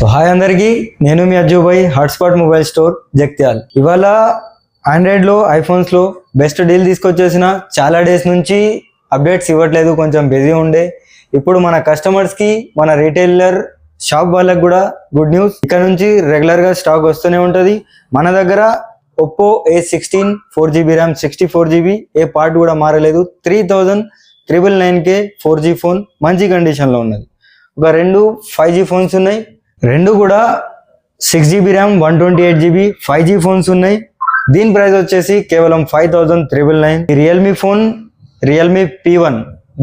So hi అందరికీ, నేను మీ Ajjubhai, hotspot mobile store Jagtial. ఇవాళ ఆండ్రాయిడ్లో ఐఫోన్స్లో బెస్ట్ డీల్ తీసుకొచ్చేసిన. చాలా డేస్ నుంచి అప్డేట్స్ ఇవ్వట్లేదు, కొంచెం బిజీ ఉండే. ఇప్పుడు మన కస్టమర్స్కి, మన రీటైలర్ షాప్ వాళ్ళకి కూడా గుడ్ న్యూస్. ఇక్కడ నుంచి రెగ్యులర్గా స్టాక్ వస్తూనే ఉంటుంది. మన దగ్గర Oppo A16 4GB RAM 64GB, ఏ పార్ట్ కూడా మారలేదు. 3999K 4G ఫోన్ మంచి కండిషన్లో ఉన్నది. ఒక రెండు 5G ఫోన్స్ ఉన్నాయి, రెండు కూడా 6GB RAM 128GB 5G phones ఉన్నాయి. దీని ప్రైస్ వచ్చేసి కేవలం 5999. రియల్మీ ఫోన్ రియల్మీ P1,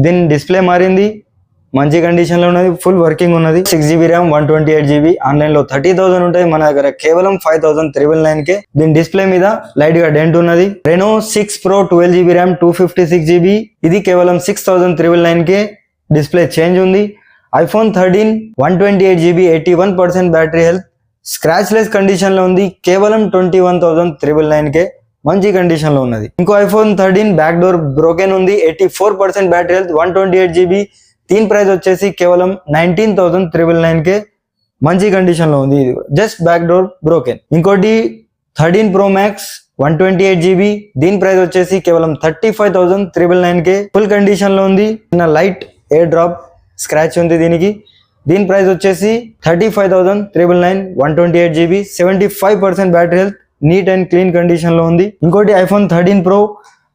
దీని డిస్ప్లే మారింది, మంచి కండిషన్లో ఉన్నది, ఫుల్ వర్కింగ్ ఉన్నది. 6GB ర్యామ్ 128GB, ఆన్లైన్లో 30,000 ఉంటాయి, మన దగ్గర కేవలం 5999K. దీని డిస్ప్లే మీద లైట్ గా డెంట్ ఉన్నది. Renault 6 Pro 12GB RAM 256GB, ఇది కేవలం 6399K. డిస్ప్లే చేంజ్ ఉంది. IPhone 13 128GB 81% battery health, scratch less condition లో ఉంది, కేవలం 21,999K. మంచి కండిషన్ లో ఉన్నది. ఇంకో ఐఫోన్ 13 బ్యాక్ డోర్ బ్రోకెన్ ఉంది, 84% బ్యాటరీ హెల్త్, 128GB. దీని ప్రైస్ వచ్చేసి కేవలం 19,999K. మంచి కండిషన్ లో ఉంది, జస్ట్ బ్యాక్ డోర్ బ్రోకెన్. ఇంకోటి 13 Pro Max 128GB, దీని ప్రైస్ వచ్చేసి కేవలం 35,999K. ఫుల్ కండిషన్ లో ఉంది. చిన్న లైట్ ఎయిర్ డ్రాప్ స్క్రాచ్ ఉంది దీనికి. దీని ప్రైస్ వచ్చేసి 35,999, 128GB, 75% battery health, neat and clean condition లో ఉంది. ఇంకోటి iPhone 13 Pro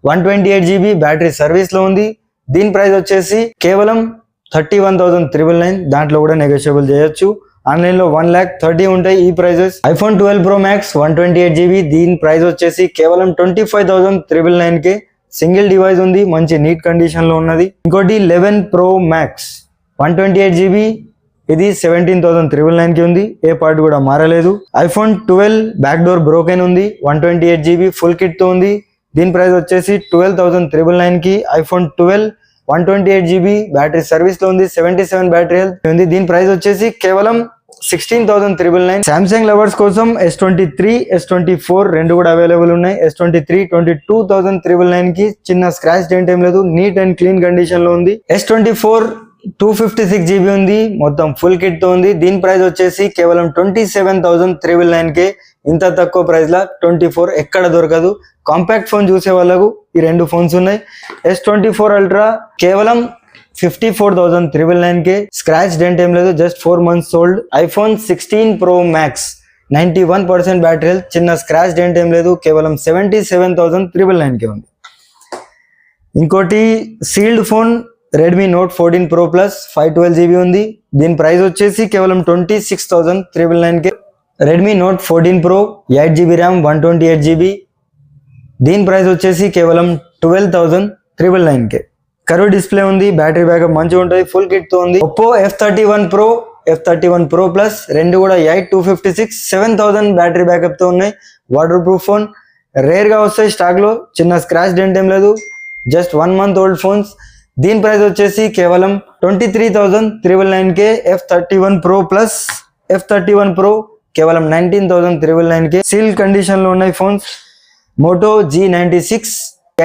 128GB battery service లో ఉంది. దీని ప్రైస్ వచ్చేసి కేవలం 31,999. దాంట్లో కూడా నెగోషియబుల్ చేయొచ్చు. ఆన్లైన్ లో 1,30,000 ఉంటాయి ఈ prices. IPhone 12 Pro Max 128GB, దీని ప్రైస్ వచ్చేసి కేవలం 25,999K. సింగిల్ డివైస్ ఉంది, మంచి నీట్ కండిషన్ లో ఉన్నది. ఇంకోటి 11 Pro Max 128GB, ఇది 17,999K ఉంది, ఏ పార్ట్ కూడా మారలేదు. ఐఫోన్ 12 బ్యాక్ డోర్ బ్రోకెన్ ఉంది, 128GB ఫుల్ కిట్ తో ఉంది. దీని ప్రైస్ వచ్చేసి 12,999కి. ఐఫోన్ 12 128GB బ్యాటరీ సర్వీస్ లో ఉంది, 77 బ్యాటరీ హెల్త్ ఉంది. దీని ప్రైస్ వచ్చేసి కేవలం 16,999. సామ్సంగ్ లవర్స్ కోసం S23 S24 రెండు కూడా అవైలబుల్ ఉన్నాయి. S23 22,999కి. చిన్న స్క్రాచ్ డెంట్ ఏం లేదు, నీట్ అండ్ క్లీన్ కండిషన్ లో ఉంది. S24 256GB ఉంది, మొత్తం ఫుల్ కిట్ తో ఉంది. దీని ప్రైస్ వచ్చేసి కేవలం 27,999K. ఇంత తక్కువ ప్రైస్ లా 24 ఎక్కడ దొరకదు. కాంపాక్ట్ ఫోన్ చూసే వాళ్ళకు ఈ రెండు ఫోన్స్ ఉన్నాయి. S24 Ultra కేవలం 54,999K. స్క్రాచ్ డెంట్ ఏం లేదు, just 4 months old. IPhone 16 Pro Max 91% battery health, చిన్న స్క్రాచ్ డెంట్ ఏం లేదు, కేవలం 77,999K ఉంది. ఇంకోటి sealed phone Redmi Note 14 Pro Plus 512GB ఉంది. దీని ప్రైస్ వచ్చేసి కేవలం 26,999K. Redmi Note 14 Pro 8GB RAM 128GB, దీని ప్రైస్ వచ్చేసి కేవలం 12,999K. కర్వ్ డిస్ప్లే ఉంది, బ్యాటరీ బ్యాకప్ మంచిగా ఉంటుంది, ఫుల్ కిట్ తో ఉంది. Oppo F31 Pro F31 Pro Plus రెండు కూడా 8256 7,000 బ్యాటరీ బ్యాకప్ తో ఉన్నాయి. వాటర్ ప్రూఫ్ ఫోన్, రేర్ గా వస్తాయి స్టాక్ లో, చిన్న స్క్రాచ్ డెంట్ ఏం లేదు, జస్ట్ 1 month ఓల్డ్ ఫోన్స్. దీని ప్రైస్ వచ్చేసి కేవలం 23,999K. F31 Pro Plus F31 Pro కేవలం 19,999K. సీల్ కండిషన్ లో ఉన్నాయి phones. Moto G96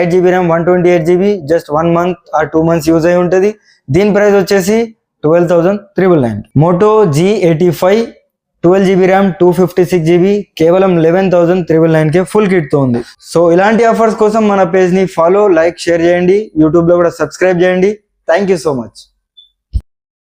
8GB RAM 128GB, just 1 month or 2 months use అయి ఉంటుంది. దీని ప్రైస్ వచ్చేసి 12,999. Moto G85 12GB RAM 256GB, కేవలం 11,999K. ఫుల్ కిట్ తో ఉంది. సో ఇలాంటి ఆఫర్స్ కోసం మన పేజ్ ని ఫాలో, లైక్, షేర్ చేయండి. యూట్యూబ్ లో కూడా సబ్స్క్రైబ్ చేయండి. Thank you so much.